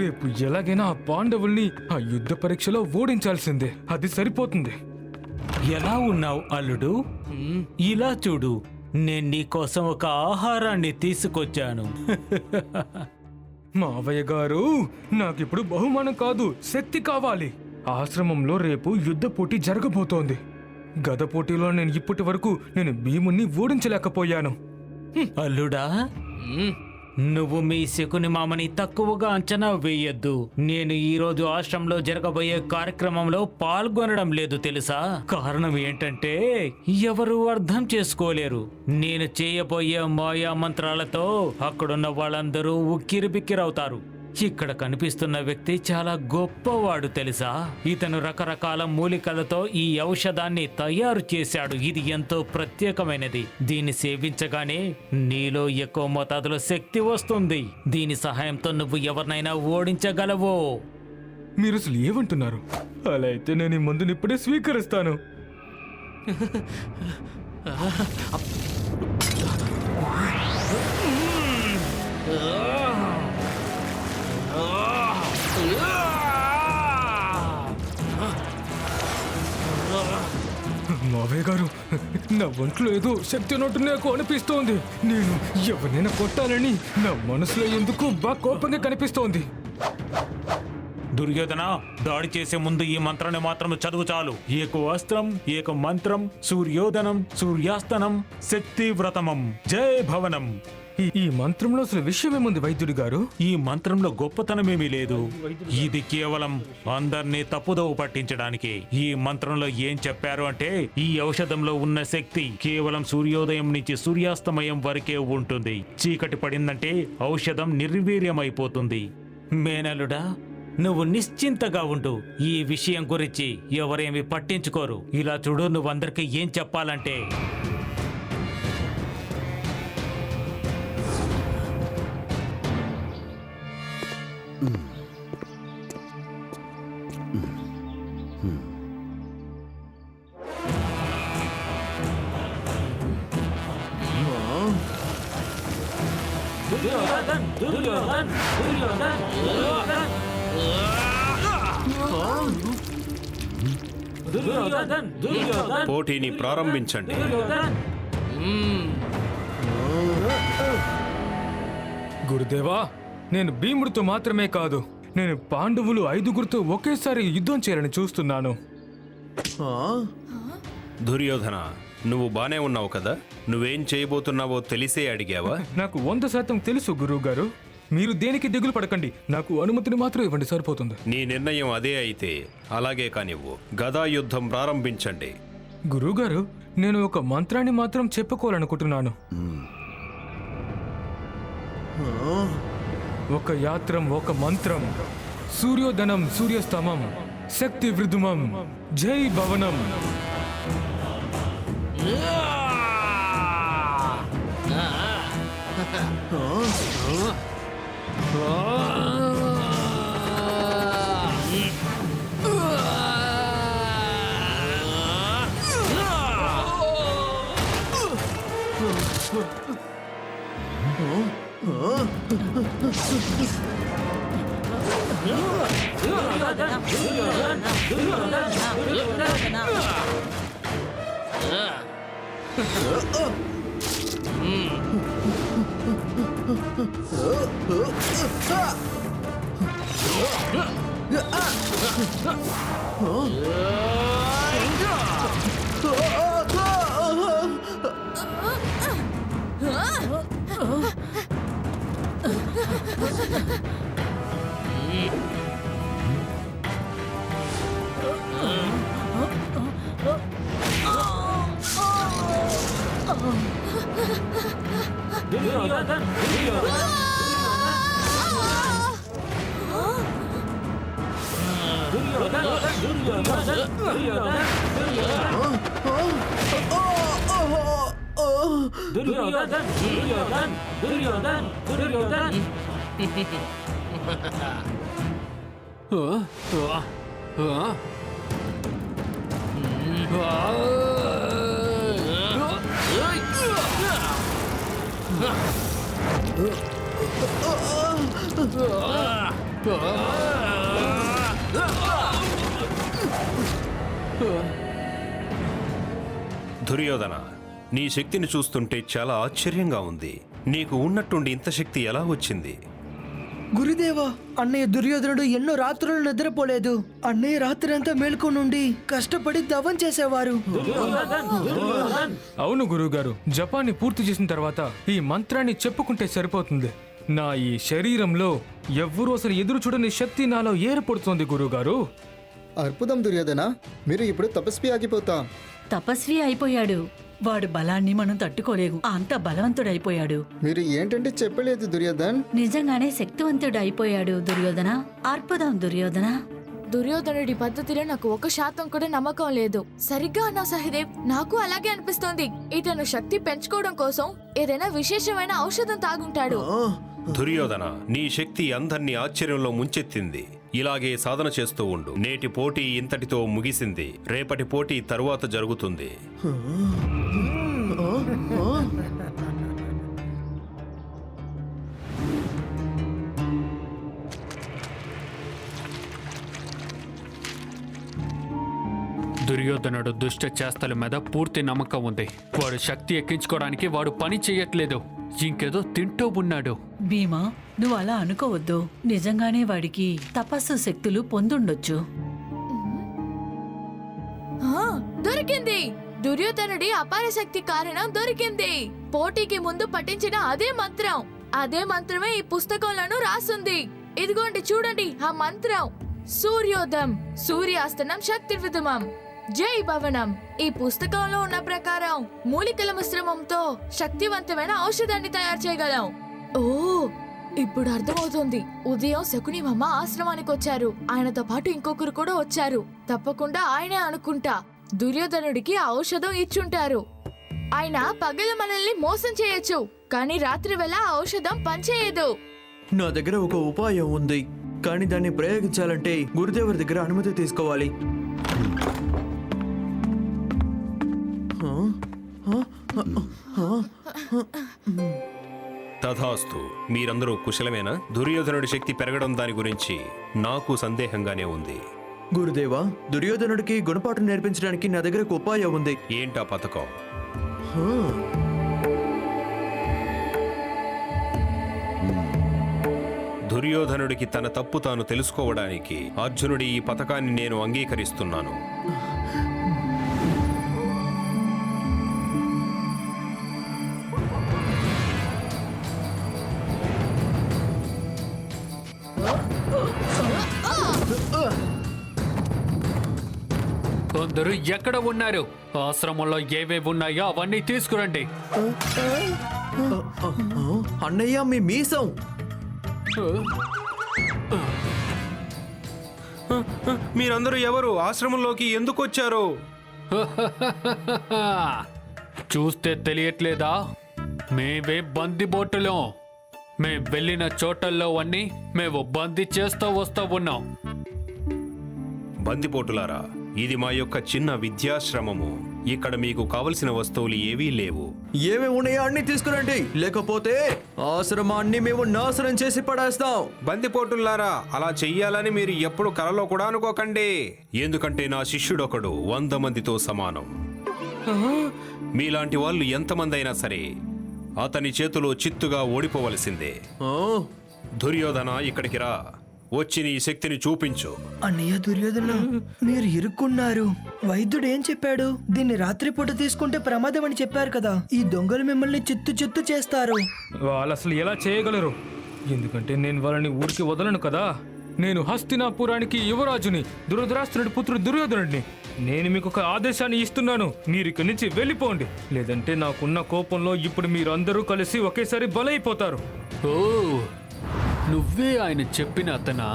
రేపు ఎలాగైనా ఆ పాండవుల్ని ఆ యుద్ధ పరీక్షలో ఓడించాల్సిందే. అది సరిపోతుంది. ఎలా ఉన్నావు అల్లుడు? ఇలా చూడు, నేను నీకోసం ఒక ఆహారాన్ని తీసుకొచ్చాను. మావయ్య గారు, నాకిప్పుడు బహుమానం కాదు, శక్తి కావాలి. ఆశ్రమంలో రేపు యుద్ధ పోటీ జరగబోతోంది. గద పోటీలో నేను ఇప్పటి వరకు భీముణ్ణి ఓడించలేకపోయాను. అల్లుడా, నువ్వు మీ శకుని మామని తక్కువగా అంచనా వేయొద్దు. నేను ఈ రోజు ఆశ్రమంలో జరగబోయే కార్యక్రమంలో పాల్గొనడం లేదు తెలుసా? కారణం ఏంటంటే ఎవరు అర్థం చేసుకోలేరు. నేను చేయబోయే మాయా మంత్రాలతో అక్కడున్న వాళ్ళందరూ ఉక్కిరిబిక్కిరవుతారు. ఇక్కడ కనిపిస్తున్న వ్యక్తి చాలా గొప్పవాడు తెలుసా? ఇతను రకరకాల మూలికలతో ఈ ఔషధాన్ని తయారు చేశాడు. ఇది ఎంతో ప్రత్యేకమైనది. దీన్ని సేవించగానే నీలో ఎక్కువ మోతాదులో శక్తి వస్తుంది. దీని సహాయంతో నువ్వు ఎవరినైనా ఓడించగలవు. మీరు అసలు ఏమంటున్నారు? అలా అయితే నేను ఈ మందుని ఇప్పుడే స్వీకరిస్తాను. మావయ్య గారు, నా ఒంట్లో ఏదో శక్తి ఉన్నట్టు నాకు అనిపిస్తోంది. నేను ఎవరినైనా కొట్టాలని నా మనసులో ఎందుకు బాగా కోపంగా కనిపిస్తోంది. దుర్యోధన, దాడి చేసే ముందు ఈ మంత్రాన్ని మాత్రం చదువు చాలు. ఏక అస్త్రం, ఏక మంత్రం, సూర్యోదనం, సూర్యాస్తనం, శక్తి వ్రతమం, జై భవనం. ఈ మంత్రంలో అసలు విషయమేముంది వైద్యుడి గారు? ఈ మంత్రంలో గొప్పతనమేమీ లేదు. ఇది కేవలం అందర్నీ తప్పుదోవ పట్టించడానికి. ఈ మంత్రంలో ఏం చెప్పారు అంటే, ఈ ఔషధంలో ఉన్న శక్తి కేవలం సూర్యోదయం నుంచి సూర్యాస్తమయం వరకే ఉంటుంది. చీకటి పడిందంటే ఔషధం నిర్వీర్యమైపోతుంది. మేనలుడా, నువ్వు నిశ్చింతగా ఉండు. ఈ విషయం గురించి ఎవరేమి పట్టించుకోరు. ఇలా చూడు, నువ్వందరికీ ఏం చెప్పాలంటే, పోటీని ప్రారంభించండి. గురుదేవా, నేను భీముడితో మాత్రమే కాదు, నేను పాండవులు 5గురితో ఒకేసారి యుద్ధం చేయాలని చూస్తున్నాను. దుర్యోధన, నువ్వు బానే ఉన్నావు కదా? నువ్వేం చేయబోతున్నావో తెలిసే అడిగావా? నాకు 100% తెలుసు గురువు గారు. మీరు దేనికి దిగులు పడకండి. నాకు అనుమతిని మాత్రం ఇవ్వండి, సరిపోతుంది. నీ నిర్ణయం అదే అయితే అలాగే కానివ్వు. గదా యుద్ధం ప్రారంభించండి. గురువు గారు, నేను ఒక మంత్రాన్ని మాత్రం చెప్పుకోవాలనుకుంటున్నాను. ఒక యాత్రం, ఒక మంత్రం, సూర్యోదనం, సూర్యస్తమం, శక్తి వృద్ధుమం, జై భవనం. దుర్యోధన, నీ శక్తిని చూస్తుంటే చాలా ఆశ్చర్యంగా ఉంది. నీకు ఉన్నట్టుండి ఇంత శక్తి ఎలా వచ్చింది? గురుదేవా, అన్నయ్య దుర్యోధనుడు ఎన్నో రాత్రులు నిద్రపోలేదు. అన్నయ్య రాత్రి అంతా మేల్కొని నుండి కష్టపడి దవం చేసేవారు. అవును గురువుగారు, జపాన్ని పూర్తి చేసిన తర్వాత ఈ మంత్రాన్ని చెప్పుకుంటే సరిపోతుంది. నా ఈ శరీరంలో ఎవ్వరూ అసలు ఎదురు చూడని శక్తి నాలో ఏర్పడుతోంది గురువుగారు. అద్భుతం దుర్యోధన, మీరు ఇప్పుడు తపస్వి ఆగిపోతాం. తపస్వి అయిపోయాడు. వాడు బలాన్ని మనం తట్టుకోలేము. అంత బలవంతుడైపోయాడు. మీరు ఏంటంటే చెప్పలేదు దుర్యోధన్. నిజంగానే శక్తివంతుడు అయిపోయాడు దుర్యోధన. అర్పుదం దుర్యోధన. దుర్యోధనుడి పద్ధతిలో నాకు 1% కూడా నమ్మకం లేదు. సరిగ్గా అన్నావు సహదేవ్, నాకు అలాగే అనిపిస్తోంది. ఇతను శక్తి పెంచుకోవడం కోసం ఏదైనా విశేషమైన ఔషధం తాగుంటాడు. దుర్యోధన, నీ శక్తి అందర్నీ ఆశ్చర్యంలో ముంచెత్తింది. ఇలాగే సాధన చేస్తూ ఉండు. నేటి పోటీ ఇంతటితో ముగిసింది. రేపటి పోటీ తరువాత జరుగుతుంది. దుర్యోధనుడు దుష్ట చేష్టల మీద పూర్తి నమ్మకం ఉంది. వాడు శక్తి ఎక్కించుకోవడానికి వాడు పని చేయట్లేదు, ఇంకేదో తింటూ ఉన్నాడు. భీమా, నువ్వు అలా అనుకోవద్దు. నిజంగానే వాడికి తపస్సు శక్తులు పొందుండొచ్చు. దొరికింది! దుర్యోధనుడి అపార శక్తి కారణం దొరికింది. పోటీకి ముందు పఠించిన అదే మంత్రమే ఈ పుస్తకంలోనూ రాసుంది. ఇదిగోండి చూడండి ఆ మంత్రం. సూర్యోదం, సూర్యాస్తనం, శక్తి విధమం, జై భవనం. ఈ పుస్తకంలో ఉన్న ప్రకారం మూలికల మిశ్రమంతో శక్తివంతమైన ఔషధాన్ని తయారు చేయగలం. ఓ, ఇప్పుడు అర్థమవుతుంది. ఉదయం శకుని మామ ఆశ్రమానికి వచ్చారు. ఆయనతో పాటు ఇంకొకరు కూడా వచ్చారు. తప్పకుండా ఆయనే అనుకుంటా దుర్యోధనుడికి ఆ ఔషధం ఇచ్చుంటారు. ఆయన పగలు మనల్ని మోసం చేయొచ్చు, కానీ రాత్రి వేళ ఆ ఔషధం పనిచేయదు. నా దగ్గర ఒక ఉపాయం ఉంది, కానీ దాన్ని ప్రయోగించాలంటే గురుదేవుడి దగ్గర అనుమతి తీసుకోవాలి. తథాస్తు. మీరందరూ కుశలమేనా? దుర్యోధనుడి శక్తి పెరగడం దాని గురించి నాకు సందేహంగానే ఉంది. గురుదేవా, దుర్యోధనుడికి గుణపాఠం నేర్పించడానికి నా దగ్గర ఒక ఉపాయం ఉంది. ఏంటా పథకం? దుర్యోధనుడికి తన తప్పు తాను తెలుసుకోవడానికి అర్జునుడి ఈ పథకాన్ని నేను అంగీకరిస్తున్నాను. కొందరు ఎక్కడ ఉన్నారు? ఆశ్రమంలో ఏవేవి ఉన్నాయో అవన్నీ తీసుకురండి. అన్నయ్య, మీ మీసం. మీరందరూ ఎవరు? ఆశ్రమంలోకి ఎందుకు వచ్చారు? చూస్తే తెలియట్లేదా? మేవే బందిబోటులో. మేం వెళ్ళిన చోటల్లో అన్నీ మేము బందీ చేస్తూ వస్తూ ఉన్నాం. బందిపోటులారా, ఇది మా యొక్క చిన్న విద్యాశ్రమము. ఇక్కడ మీకు కావలసిన వస్తువులు ఏవీ లేవు. ఏమేమి ఉన్నాయో అన్ని తీసుకురండి, లేకపోతే ఆశ్రమాన్ని మేము నాశనం చేసి పడేస్తాం. బందిపోటులారా, అలా చెయ్యాలని మీరు ఎప్పుడు కలలో కూడా అనుకోకండి. ఎందుకంటే నా శిష్యుడొకడు 100 మందితో సమానం. మీలాంటి వాళ్ళు ఎంతమంది అయినా సరే అతని చేతిలో చిత్తుగా ఓడిపోవలసిందే. దుర్యోధన, ఇక్కడికి రా. వచ్చి నీ శక్తిని చూపించు. అన్నయ్య దుర్యోధన, మీరు ఇరుక్కున్నారు. వైద్యుడు ఏం చెప్పాడు? దీన్ని రాత్రిపూట తీసుకుంటే ప్రమాదం అని చెప్పారు కదా. ఈ దొంగలు మిమ్మల్ని చిత్తు చేస్తారు. వాళ్ళు అసలు ఎలా చేయగలరు? ఎందుకంటే నేను వాళ్ళని ఊరికి వదలను కదా. నేను హస్తినాపురానికి యువరాజుని, దురదరాష్ట్రుడి పుత్రుడు దుర్యోధనుడిని. నేను మీకు ఒక ఆదేశాన్ని ఇస్తున్నాను. మీరు ఇక్కడి నుంచి వెళ్ళిపోండి, లేదంటే నాకున్న కోపంలో ఇప్పుడు మీరందరూ కలిసి ఒకేసారి బలైపోతారు. ఓ, నువ్వే ఆయన చెప్పిన అతనా?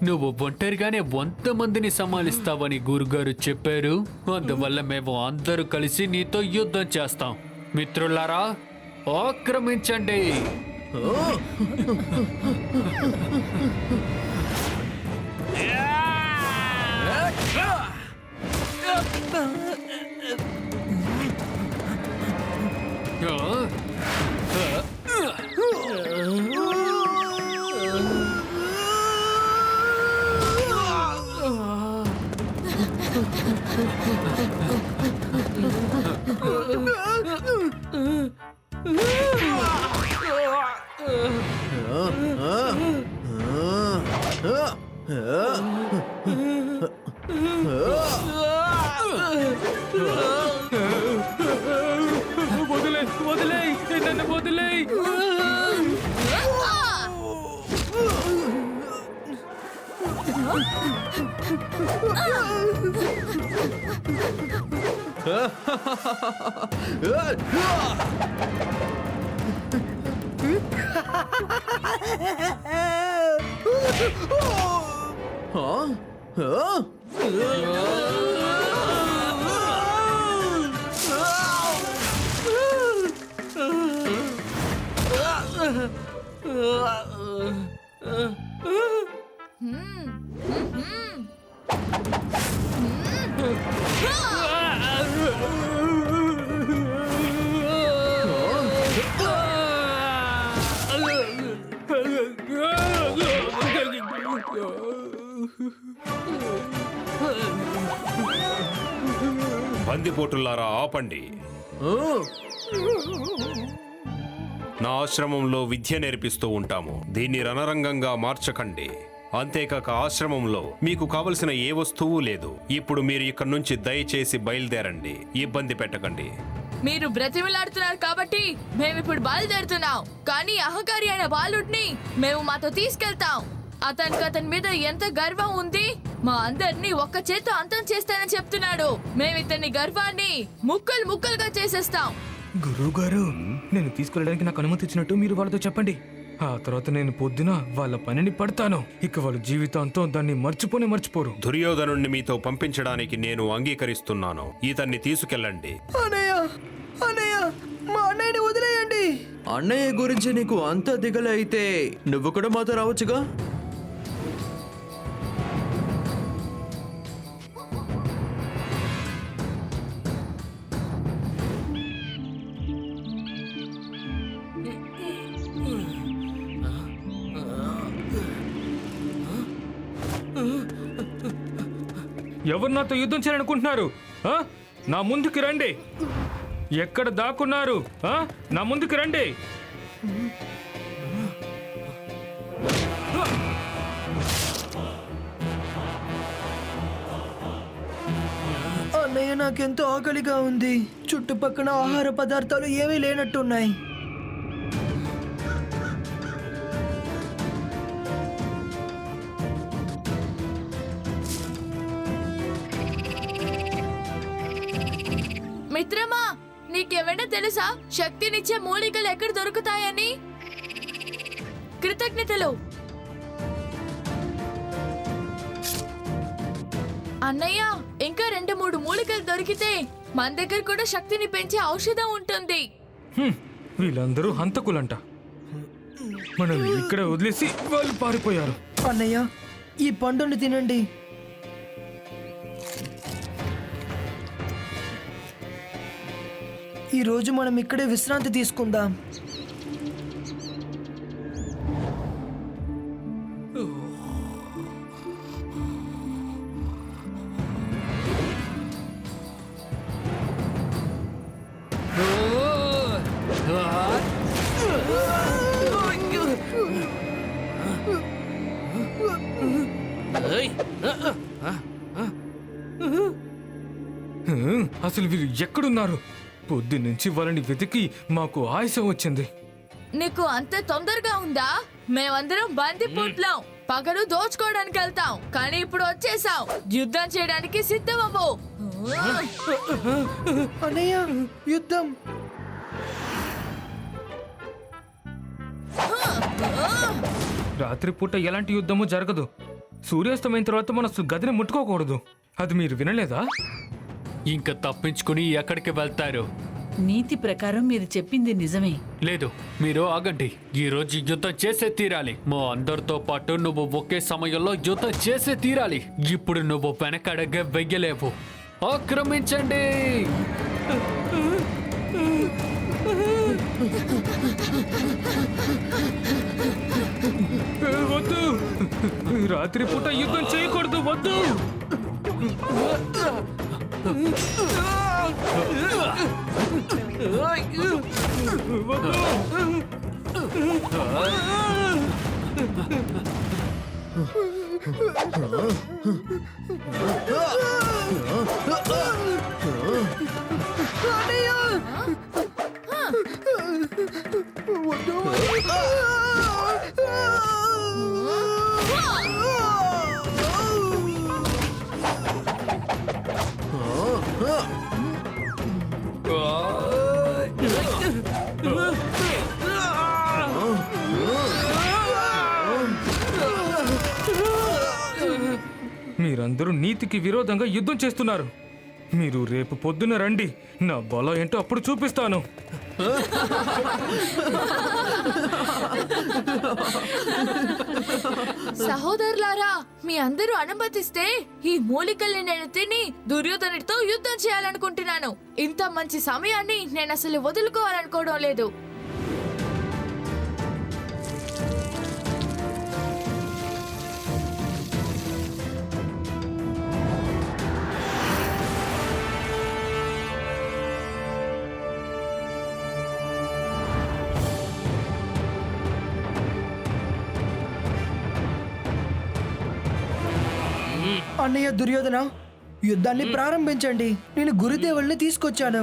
నువ్వు ఒంటరిగానే 100 మందిని సమాలిస్తావని గురుగారు చెప్పారు. అందువల్ల మేము అందరూ కలిసి నీతో యుద్ధం చేస్తాం. మిత్రులారా, ఆక్రమించండి. వదిలే వదిలే నన్ను వదిలే. బందిపోటులారా, ఆపండి. నా ఆశ్రమంలో విద్య నేర్పిస్తూ ఉంటాము. దీన్ని రణరంగంగా మార్చకండి. అంతేకాక ఆశ్రమంలో మీకు కావలసిన ఏ వస్తువు లేదు. ఇప్పుడు మీరు ఇక్కడి నుంచి దయచేసి బయలుదేరండి. ఇబ్బంది పెట్టకండి. మీరు బ్రతిమలాడుతున్నారు కాబట్టి మేమిప్పుడు బయలుదేరుతున్నాం. కానీ అహంకారి అయిన బాలుడిని మేము మాతో తీసుకెళ్తాం. అతని మీద ఎంత గర్వం ఉంది. మా అందరినీ ఒక్క చేత్తో అంతం చేస్తానని చెప్తున్నాడు. మేము ఇతని గర్వాన్ని ముక్కలు ముక్కలుగా చేసేస్తాం. గురువు గారు, నేను తీసుకెళ్ళడానికి నాకు అనుమతి ఇచ్చినట్టు మీరు వాళ్ళతో చెప్పండి. ఆ తర్వాత నేను పొద్దున వాళ్ళ పనిని పడతాను. ఇక వాళ్ళ జీవితాంతం దాన్ని మర్చిపోరు. దుర్యోధనుణ్ణి మీతో పంపించడానికి నేను అంగీకరిస్తున్నాను. ఇతన్ని తీసుకెళ్ళండి. అన్నయ్య అన్నయ్య, మా అన్నయ్యని వదిలేయండి. అన్నయ్య గురించి నీకు అంత దిగలు అయితే నువ్వు కూడా మాతో రావచ్చుగా. ఎవరు నాతో యుద్ధం చేయాలనుకుంటున్నారు? నా ముందుకు రండి. ఎక్కడ దాక్కున్నారు? నా ముందుకు రండి. అన్నయ్య, నాకెంతో ఆకలిగా ఉంది. చుట్టుపక్కల ఆహార పదార్థాలు ఏమీ లేనట్టున్నాయి. మిత్రమా, నీకేమైనా తెలుసా శక్తినిచ్చే మూలికలు ఎక్కడ దొరుకుతాయని? కృతజ్ఞతలు అన్నయ్య. ఇంకా 2-3 మూలికలు దొరికితే మన దగ్గర కూడా శక్తిని పెంచే ఔషధం ఉంటుంది. వీళ్ళందరూ హంతకులంట. మనం ఇక్కడ వదిలేసి వాళ్ళు పారిపోయారు. అన్నయ్య, ఈ పండుని తినండి. ఈ రోజు మనం ఇక్కడే విశ్రాంతి తీసుకుందాం. అసలు వీళ్ళు ఎక్కడున్నారు? పొద్దున్నుంచి వాళ్ళని వెతికి మాకు ఆయాసం వచ్చింది. నీకు అంత తొందరగా ఉందా? మేమందరం బందిపోట్లం. పగలు దోచుకోవడానికి వెళ్తాం, కానీ ఇప్పుడు వచ్చేసాం. యుద్ధం చేయడానికి సిద్ధమవ్వు. అన్నయ్య, యుద్ధం. రాత్రిపూట ఎలాంటి యుద్ధము జరగదు. సూర్యాస్తమైన తర్వాత మన గదిని ముట్టుకోకూడదు. అది మీరు వినలేదా? ఇంకా తప్పించుకుని ఎక్కడికి వెళ్తారు? నీతి ప్రకారం మీరు చెప్పింది నిజమే. లేదు, మీరు ఆగండి. ఈ రోజు యుద్ధం చేసే తీరాలి. మా అందరితో పాటు నువ్వు ఒకే సమయంలో యుద్ధం చేసే తీరాలి. ఇప్పుడు నువ్వు వెనకడగా వెయ్యలేవు. ఆక్రమించండి. వద్దు, రాత్రిపూట యుద్ధం చేయకూడదు. వద్దు. మీరందరూ నీతికి విరోధంగా యుద్ధం చేస్తున్నారు. మీరు రేపు పొద్దున రండి, నా బలం ఏంటో అప్పుడు చూపిస్తాను. సహోదరులారా, మీ అందరూ అనుమతిస్తే ఈ మూలికల్ని నేను తిని దుర్యోధనుడితో యుద్ధం చేయాలనుకుంటున్నాను. ఇంత మంచి సమయాన్ని నేను అసలు వదులుకోవాలనుకోవడం లేదు. అన్నయ్య దుర్యోధన, యుద్ధాన్ని ప్రారంభించండి. నేను గురుదేవుల్ని తీసుకొచ్చాను.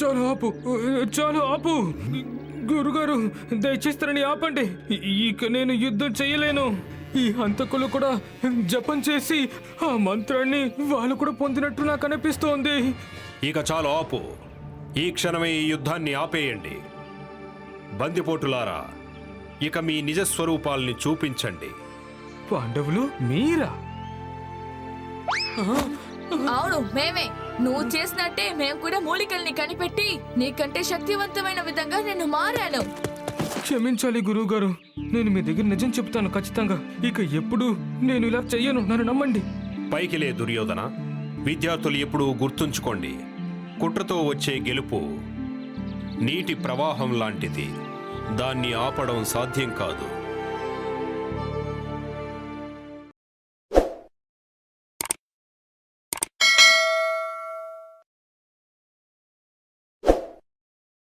చాలు ఆపు, చాలు ఆపు. గురుగారు, దయచేస్తారని ఆపండి. ఇక నేను యుద్ధం చేయలేను. ఈ హంతకులు కూడా జపం చేసి ఆ మంత్రాన్ని వాళ్ళు కూడా పొందినట్టు నాకు అనిపిస్తోంది. ఇక చాలు ఆపు. ఈ క్షణమే ఈ యుద్ధాన్ని ఆపేయండి. బందిపోటులారా, ఇక మీ నిజస్వరూపాల్ని చూపించండి. పాండవులు మీరా? అవును, మేమే. నువ్వు చేసినట్టే మేము కూడా మూలికల్ని కనిపెట్టి నీకంటే శక్తివంతమైన విధంగా నేను మారాను. క్షమించాలి గురువుగారు, నేను మీ దగ్గర నిజం చెప్తాను ఖచ్చితంగా. ఇక ఎప్పుడు నేను ఇలా చెయ్యను, నన్ను నమ్మండి. పైకిలే దుర్యోధన. విద్యార్థులు ఎప్పుడూ గుర్తుంచుకోండి, కుట్రతో వచ్చే గెలుపు నీటి ప్రవాహం లాంటిది. దాన్ని ఆపడం సాధ్యం కాదు.